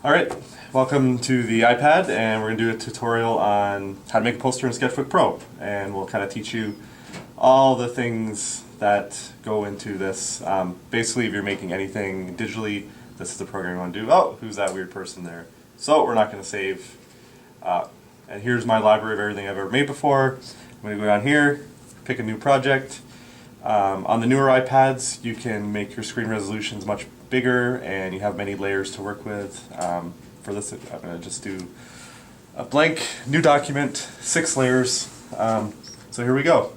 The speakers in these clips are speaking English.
Alright, welcome to the iPad, and we're going to do a tutorial on how to make a poster in Sketchbook Pro, and we'll kind of teach you all the things that go into this. Basically, if you're making anything digitally, this is the program you want to do. Oh, who's that weird person there? So we're not going to save. And here's my library of everything I've ever made before. I'm going to go down here, pick a new project. On the newer iPads, you can make your screen resolutions much bigger and you have many layers to work with. For this, I'm going to just do a blank new document, 6 layers. So here we go.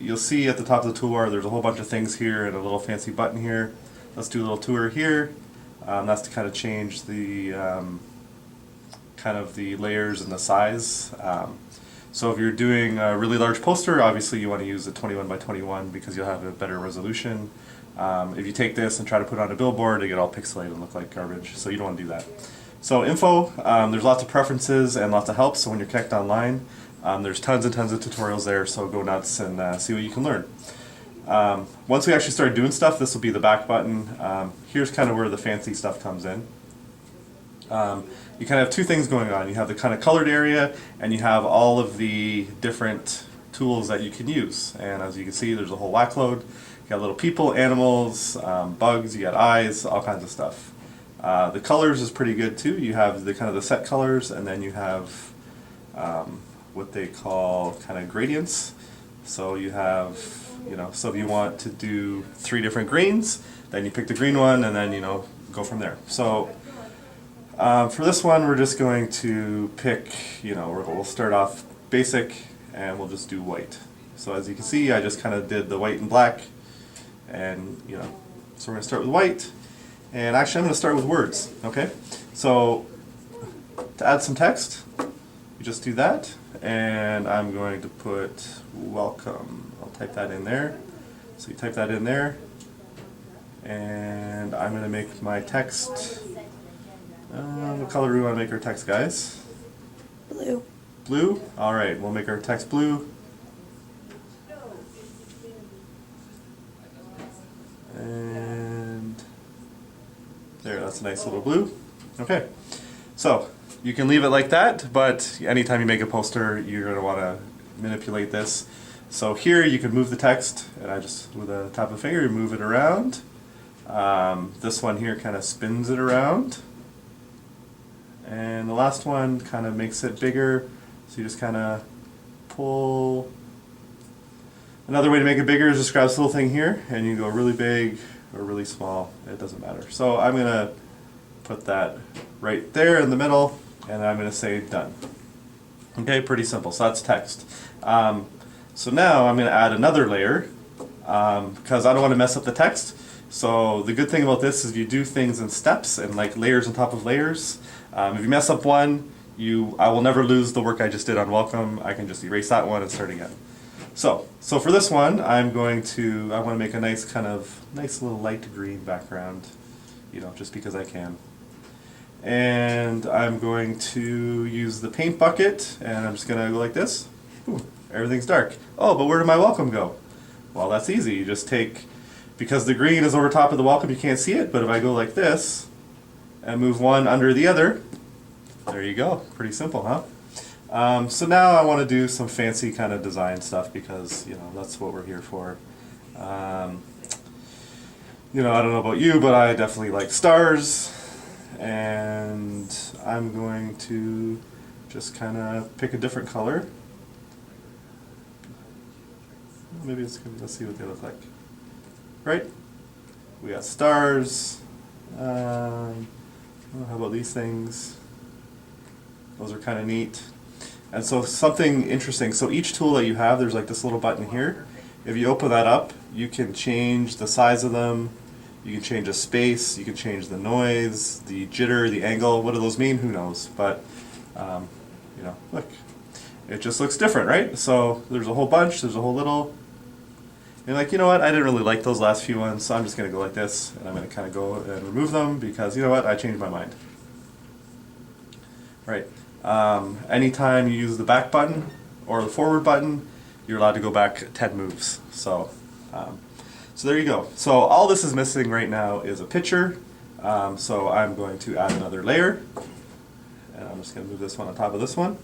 You'll see at the top of the toolbar there's a whole bunch of things here and a little fancy button here. Let's do a little tour here. That's to kind of change the kind of the layers and the size. So if you're doing a really large poster, obviously you want to use a 21 by 21 because you'll have a better resolution. If you take this and try to put it on a billboard, it get all pixelated and look like garbage, so you don't want to do that. So info, there's lots of preferences and lots of help, so when you're connected online, there's tons and tons of tutorials there, so go nuts and see what you can learn. Once we actually start doing stuff, this will be the back button. Here's kind of where the fancy stuff comes in. You kind of have two things going on. You have the kind of colored area, and you have all of the different tools that you can use. And as you can see, there's a whole whack load. You got little people, animals, bugs, you got eyes, all kinds of stuff. The colors is pretty good too. You have the kind of the set colors, and then you have what they call kind of gradients. So you have, so if you want to do 3 different greens, then you pick the green one, and then go from there. So for this one, we're just going to pick, we'll start off basic and we'll just do white. So as you can see, I just kind of did the white and black, and so we're going to start with white, and actually I'm going to start with words, okay? So to add some text, you just do that, and I'm going to put welcome. I'll type that in there. So you type that in there, and I'm going to make my text. What color do we want to make our text, guys? Blue. Blue? Alright, we'll make our text blue. And there, that's a nice little blue. Okay, so you can leave it like that, but anytime you make a poster, you're going to want to manipulate this. So here you can move the text, and I just, with a tap of a finger, move it around. This one here kind of spins it around. And the last one kind of makes it bigger, so you just kind of pull. Another way to make it bigger is just grab this little thing here, and you can go really big or really small, it doesn't matter. So I'm going to put that right there in the middle, and I'm going to say done. Okay, pretty simple, so that's text. So now I'm going to add another layer, because I don't want to mess up the text. So the good thing about this is you do things in steps and like layers on top of layers. If you mess up one, I will never lose the work I just did on welcome. I can just erase that one and start again. So for this one, I want to make a nice little light green background, just because I can. And I'm going to use the paint bucket, and I'm just going to go like this. Ooh, everything's dark. Oh, but where did my welcome go? Well, that's easy. You just take, because the green is over top of the welcome, you can't see it, but if I go like this, and move one under the other, there you go. Pretty simple, huh? So now I want to do some fancy kind of design stuff because, that's what we're here for. I don't know about you, but I definitely like stars, and I'm going to just kind of pick a different color. Maybe it's good. Let's see what they look like. Right? We got stars. How about these things? Those are kind of neat. And so something interesting, so each tool that you have, there's like this little button here. If you open that up, you can change the size of them, you can change the space, you can change the noise, the jitter, the angle. What do those mean? Who knows? But, look, it just looks different, right? So there's a whole bunch, there's a whole little. You're like, you know what, I didn't really like those last few ones, so I'm just going to go like this, and I'm going to kind of go and remove them because, you know what, I changed my mind. Right. Anytime you use the back button or the forward button, you're allowed to go back 10 moves. So there you go. So all this is missing right now is a picture. So I'm going to add another layer, and I'm just going to move this one on top of this one.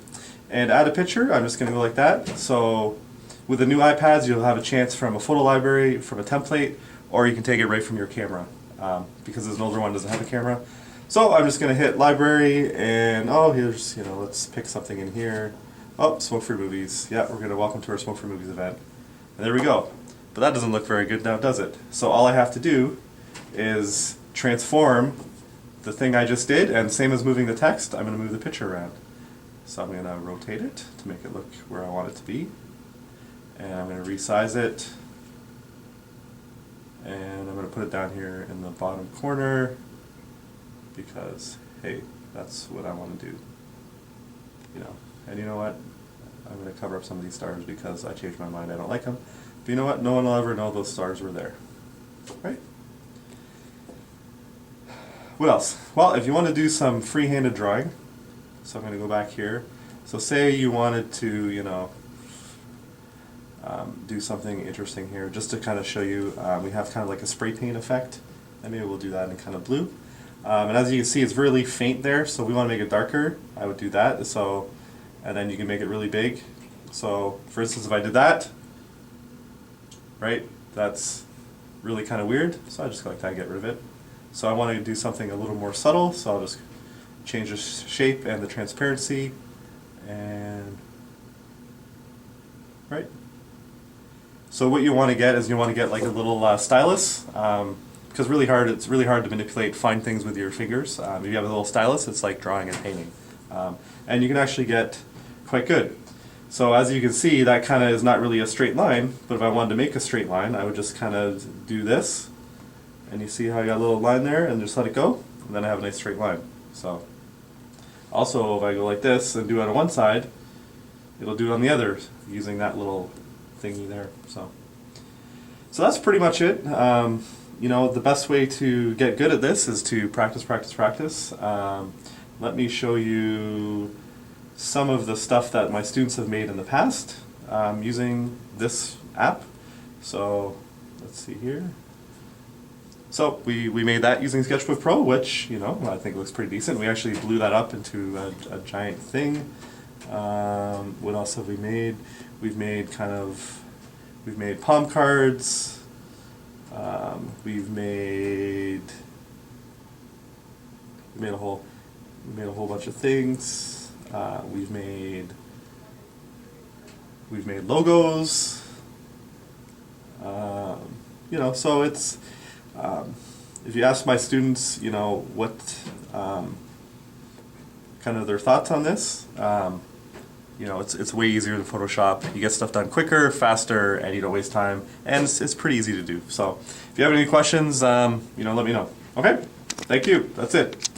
And add a picture, I'm just going to go like that. So with the new iPads, you'll have a chance from a photo library, from a template, or you can take it right from your camera. Because there's an older one doesn't have a camera. So I'm just going to hit library, and oh, here's, let's pick something in here. Oh, Smoke Free Movies. Yeah, we're going to welcome to our Smoke Free Movies event. And there we go. But that doesn't look very good now, does it? So all I have to do is transform the thing I just did, and same as moving the text, I'm going to move the picture around. So I'm going to rotate it to make it look where I want it to be. And I'm going to resize it. And I'm going to put it down here in the bottom corner because, hey, that's what I want to do. And you know what? I'm going to cover up some of these stars because I changed my mind. I don't like them. But you know what? No one will ever know those stars were there. Right? What else? Well, if you want to do some free-handed drawing, so I'm going to go back here. So say you wanted to, do something interesting here, just to kind of show you, we have kind of like a spray paint effect, and maybe we'll do that in kind of blue. And as you can see, it's really faint there, so we want to make it darker. I would do that, so, and then you can make it really big. So, for instance, if I did that, right, that's really kind of weird, so I just go like that and get rid of it. So I want to do something a little more subtle, so I'll just change the shape and the transparency, and right. So what you want to get is you want to get like a little stylus, because it's really hard to manipulate fine things with your fingers. If you have a little stylus, it's like drawing and painting, and you can actually get quite good. So as you can see, that kind of is not really a straight line, but if I wanted to make a straight line, I would just kind of do this, and you see how I got a little line there, and just let it go, and then I have a nice straight line. So also, if I go like this and do it on one side, it'll do it on the other using that little thingy there. So that's pretty much it. The best way to get good at this is to practice, practice, practice. Let me show you some of the stuff that my students have made in the past using this app. So let's see here. So we made that using Sketchbook Pro, which I think looks pretty decent. We actually blew that up into a giant thing. What else have we made? We've made palm cards. We've made a whole bunch of things. We've made logos. So it's if you ask my students, what kind of their thoughts on this, it's way easier than Photoshop. You get stuff done quicker, faster, and you don't waste time, and it's pretty easy to do. So if you have any questions, let me know. Okay, thank you. That's it.